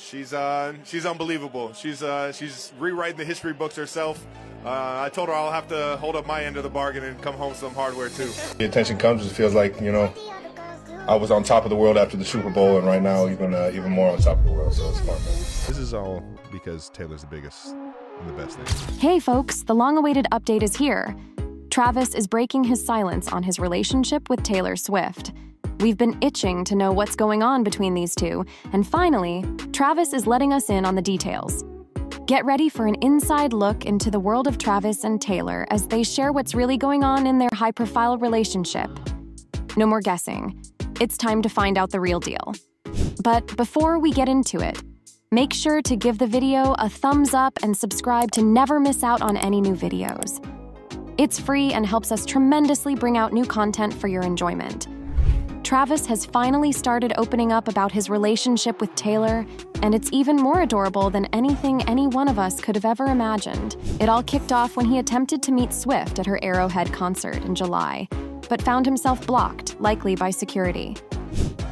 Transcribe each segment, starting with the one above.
She's unbelievable. She's rewriting the history books herself. I told her I'll have to hold up my end of the bargain and come home with some hardware too. The attention comes, it feels like, you know, I was on top of the world after the Super Bowl, and right now even more on top of the world, so it's fun. This is all because Taylor's the biggest and the best thing. Hey folks, the long-awaited update is here. Travis is breaking his silence on his relationship with Taylor Swift. We've been itching to know what's going on between these two, and finally, Travis is letting us in on the details. Get ready for an inside look into the world of Travis and Taylor as they share what's really going on in their high-profile relationship. No more guessing. It's time to find out the real deal. But before we get into it, make sure to give the video a thumbs up and subscribe to never miss out on any new videos. It's free and helps us tremendously bring out new content for your enjoyment. Travis has finally started opening up about his relationship with Taylor, and it's even more adorable than anything any one of us could have ever imagined. It all kicked off when he attempted to meet Swift at her Arrowhead concert in July, but found himself blocked, likely by security.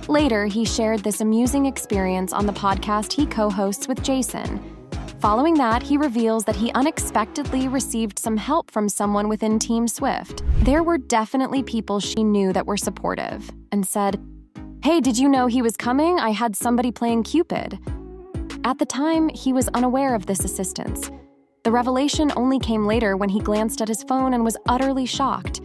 Later, he shared this amusing experience on the podcast he co-hosts with Jason. Following that, he reveals that he unexpectedly received some help from someone within Team Swift. There were definitely people she knew that were supportive, and said, "Hey, did you know he was coming? I had somebody playing Cupid." At the time, he was unaware of this assistance. The revelation only came later when he glanced at his phone and was utterly shocked.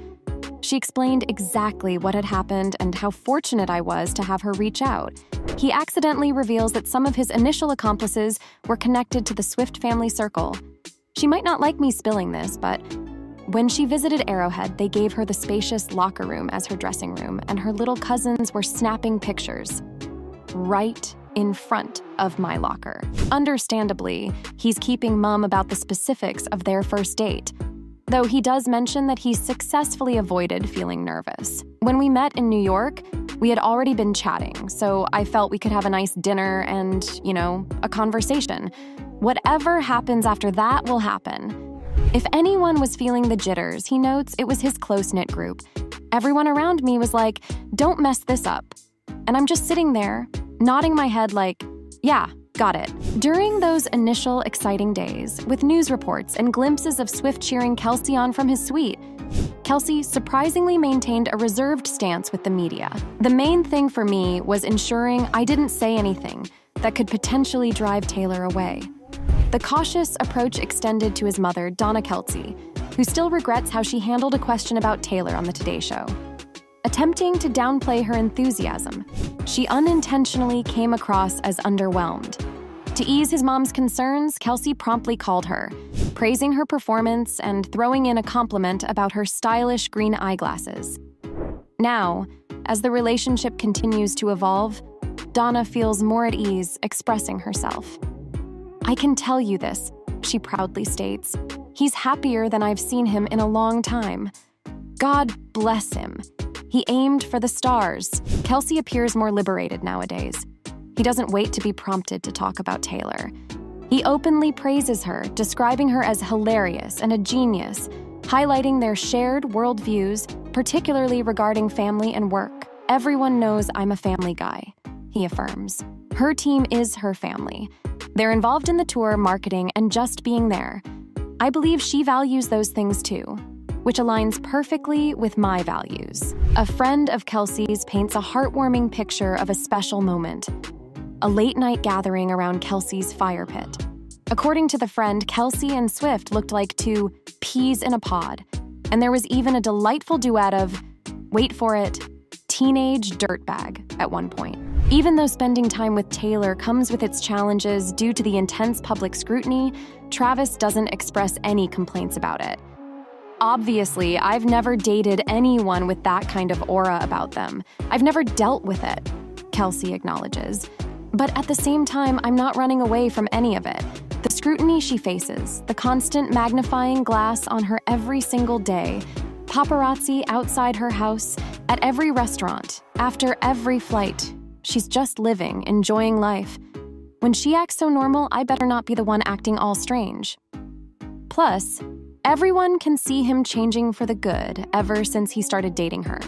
She explained exactly what had happened and how fortunate I was to have her reach out. He accidentally reveals that some of his initial accomplices were connected to the Swift family circle. She might not like me spilling this, but when she visited Arrowhead, they gave her the spacious locker room as her dressing room, and her little cousins were snapping pictures right in front of my locker. Understandably, he's keeping mum about the specifics of their first date, though he does mention that he successfully avoided feeling nervous. When we met in New York, we had already been chatting, so I felt we could have a nice dinner and, a conversation. Whatever happens after that will happen. If anyone was feeling the jitters, he notes it was his close-knit group. Everyone around me was like, "Don't mess this up." And I'm just sitting there, nodding my head like, "Yeah, got it." During those initial exciting days, with news reports and glimpses of Swift cheering Kelsey on from his suite, Kelsey surprisingly maintained a reserved stance with the media. The main thing for me was ensuring I didn't say anything that could potentially drive Taylor away. The cautious approach extended to his mother, Donna Kelsey, who still regrets how she handled a question about Taylor on the Today Show. Attempting to downplay her enthusiasm, she unintentionally came across as underwhelmed. To ease his mom's concerns, Kelsey promptly called her, praising her performance and throwing in a compliment about her stylish green eyeglasses. Now, as the relationship continues to evolve, Donna feels more at ease expressing herself. "I can tell you this," she proudly states. "He's happier than I've seen him in a long time. God bless him. He aimed for the stars." Kelsey appears more liberated nowadays. He doesn't wait to be prompted to talk about Taylor. He openly praises her, describing her as hilarious and a genius, highlighting their shared worldviews, particularly regarding family and work. "Everyone knows I'm a family guy," he affirms. Her team is her family. They're involved in the tour, marketing, and just being there. I believe she values those things too, which aligns perfectly with my values. A friend of Kelsey's paints a heartwarming picture of a special moment, a late-night gathering around Kelsey's fire pit. According to the friend, Kelsey and Swift looked like two peas in a pod, and there was even a delightful duet of, wait for it, teenage dirtbag at one point. Even though spending time with Taylor comes with its challenges due to the intense public scrutiny, Travis doesn't express any complaints about it. "Obviously, I've never dated anyone with that kind of aura about them. I've never dealt with it," Kelsey acknowledges. But at the same time, I'm not running away from any of it. The scrutiny she faces, the constant magnifying glass on her every single day, paparazzi outside her house, at every restaurant, after every flight. She's just living, enjoying life. When she acts so normal, I better not be the one acting all strange. Plus, everyone can see him changing for the good ever since he started dating her.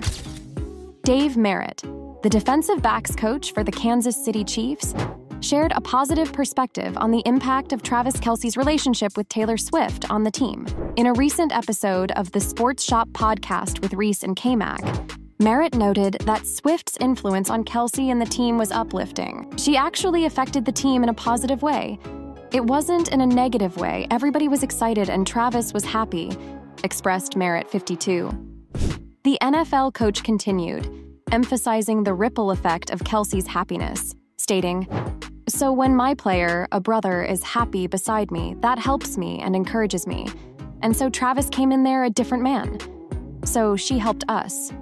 Dave Merritt, the defensive backs coach for the Kansas City Chiefs, shared a positive perspective on the impact of Travis Kelce's relationship with Taylor Swift on the team. In a recent episode of the Sports Shop podcast with Reese and K-Mac, Merritt noted that Swift's influence on Kelce and the team was uplifting. She actually affected the team in a positive way. It wasn't in a negative way. Everybody was excited and Travis was happy, expressed Merritt, 52. The NFL coach continued, emphasizing the ripple effect of Kelce's happiness, stating, "So when my player, a brother, is happy beside me, that helps me and encourages me. And so Travis came in there a different man. So she helped us."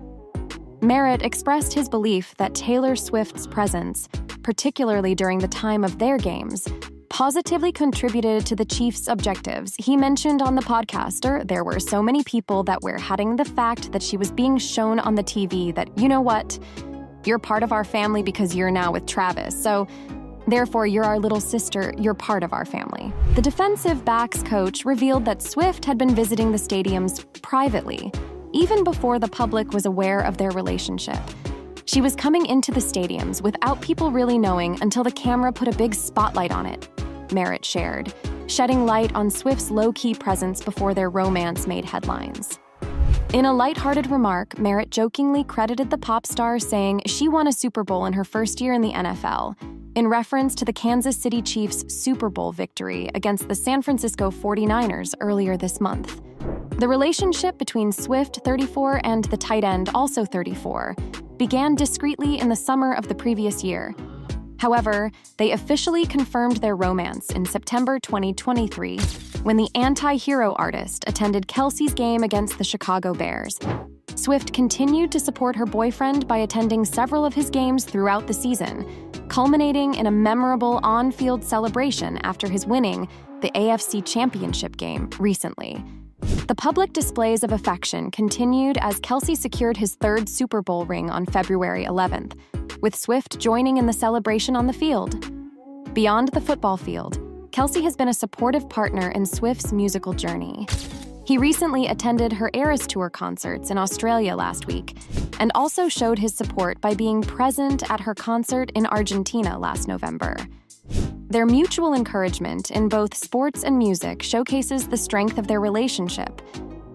Merritt expressed his belief that Taylor Swift's presence, particularly during the time of their games, positively contributed to the Chiefs' objectives. He mentioned on the podcaster there were so many people that were hating the fact that she was being shown on the TV that, you know what, you're part of our family because you're now with Travis, so therefore you're our little sister, you're part of our family. The defensive backs coach revealed that Swift had been visiting the stadiums privately, even before the public was aware of their relationship. She was coming into the stadiums without people really knowing until the camera put a big spotlight on it, Merritt shared, shedding light on Swift's low-key presence before their romance made headlines. In a lighthearted remark, Merritt jokingly credited the pop star, saying she won a Super Bowl in her first year in the NFL, in reference to the Kansas City Chiefs' Super Bowl victory against the San Francisco 49ers earlier this month. The relationship between Swift, 34, and the tight end, also 34, began discreetly in the summer of the previous year. However, they officially confirmed their romance in September 2023 when the anti-hero artist attended Kelce's game against the Chicago Bears. Swift continued to support her boyfriend by attending several of his games throughout the season, culminating in a memorable on-field celebration after his winning the AFC Championship game recently. The public displays of affection continued as Kelce secured his third Super Bowl ring on February 11th, with Swift joining in the celebration on the field. Beyond the football field, Kelce has been a supportive partner in Swift's musical journey. He recently attended her Eras Tour concerts in Australia last week, and also showed his support by being present at her concert in Argentina last November. Their mutual encouragement in both sports and music showcases the strength of their relationship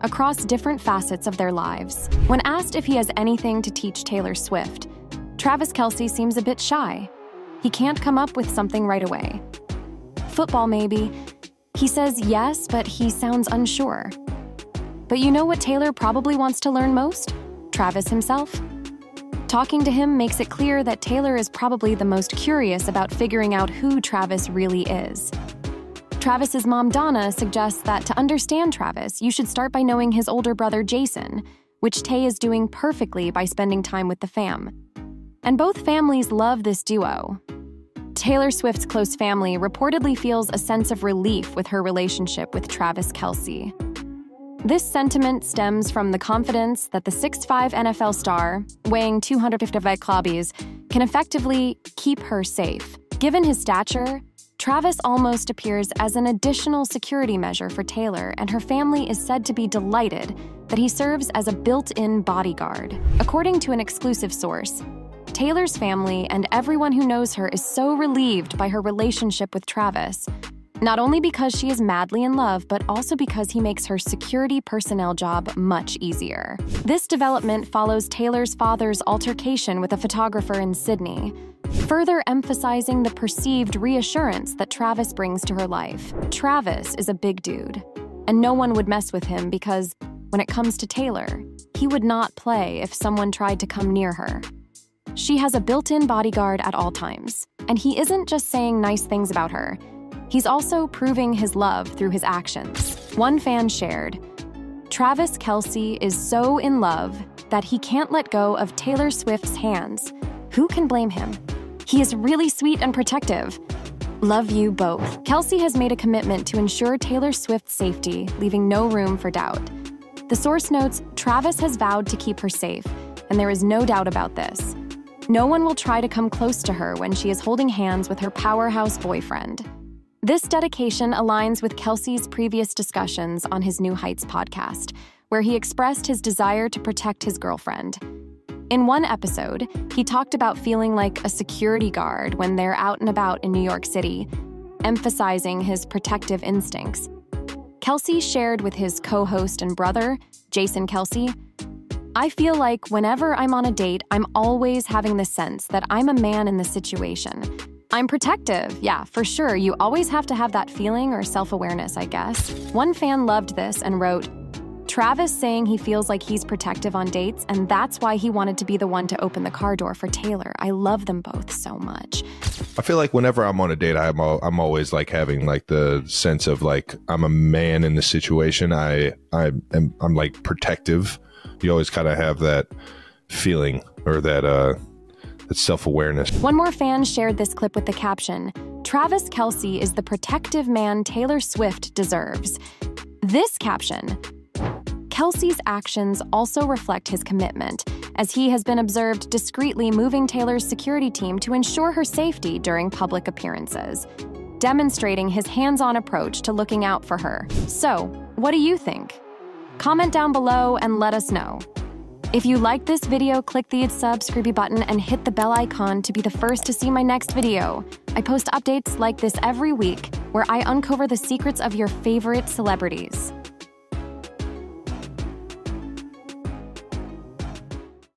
across different facets of their lives. When asked if he has anything to teach Taylor Swift, Travis Kelce seems a bit shy. He can't come up with something right away. Football, maybe. He says yes, but he sounds unsure. But you know what Taylor probably wants to learn most? Travis himself. Talking to him makes it clear that Taylor is probably the most curious about figuring out who Travis really is. Travis's mom, Donna, suggests that to understand Travis, you should start by knowing his older brother, Jason, which Tay is doing perfectly by spending time with the fam. And both families love this duo. Taylor Swift's close family reportedly feels a sense of relief with her relationship with Travis Kelce. This sentiment stems from the confidence that the 6'5" NFL star, weighing 255 kilograms, can effectively keep her safe. Given his stature, Travis almost appears as an additional security measure for Taylor, and her family is said to be delighted that he serves as a built-in bodyguard. According to an exclusive source, Taylor's family and everyone who knows her is so relieved by her relationship with Travis, not only because she is madly in love, but also because he makes her security personnel job much easier. This development follows Taylor's father's altercation with a photographer in Sydney, further emphasizing the perceived reassurance that Travis brings to her life. Travis is a big dude, and no one would mess with him because, when it comes to Taylor, he would not play if someone tried to come near her. She has a built-in bodyguard at all times, and he isn't just saying nice things about her. He's also proving his love through his actions. One fan shared, "Travis Kelce is so in love that he can't let go of Taylor Swift's hands. Who can blame him? He is really sweet and protective. Love you both." Kelce has made a commitment to ensure Taylor Swift's safety, leaving no room for doubt. The source notes, Travis has vowed to keep her safe, and there is no doubt about this. No one will try to come close to her when she is holding hands with her powerhouse boyfriend. This dedication aligns with Kelce's previous discussions on his New Heights podcast, where he expressed his desire to protect his girlfriend. In one episode, he talked about feeling like a security guard when they're out and about in New York City, emphasizing his protective instincts. Kelce shared with his co-host and brother, Jason Kelce, "I feel like whenever I'm on a date, I'm always having the sense that I'm a man in the situation. I'm protective, yeah, for sure. You always have to have that feeling or self-awareness, I guess." One fan loved this and wrote, "Travis saying he feels like he's protective on dates, and that's why he wanted to be the one to open the car door for Taylor. I love them both so much." I feel like whenever I'm on a date, I'm always like having like the sense of like I'm a man in the situation. I'm like protective. You always kind of have that feeling or that self-awareness. One more fan shared this clip with the caption, "Travis Kelce is the protective man Taylor Swift deserves." This caption, Kelce's actions also reflect his commitment, as he has been observed discreetly moving Taylor's security team to ensure her safety during public appearances, demonstrating his hands-on approach to looking out for her. So, what do you think? Comment down below and let us know. If you like this video, click the subscribe button and hit the bell icon to be the first to see my next video. I post updates like this every week, where I uncover the secrets of your favorite celebrities.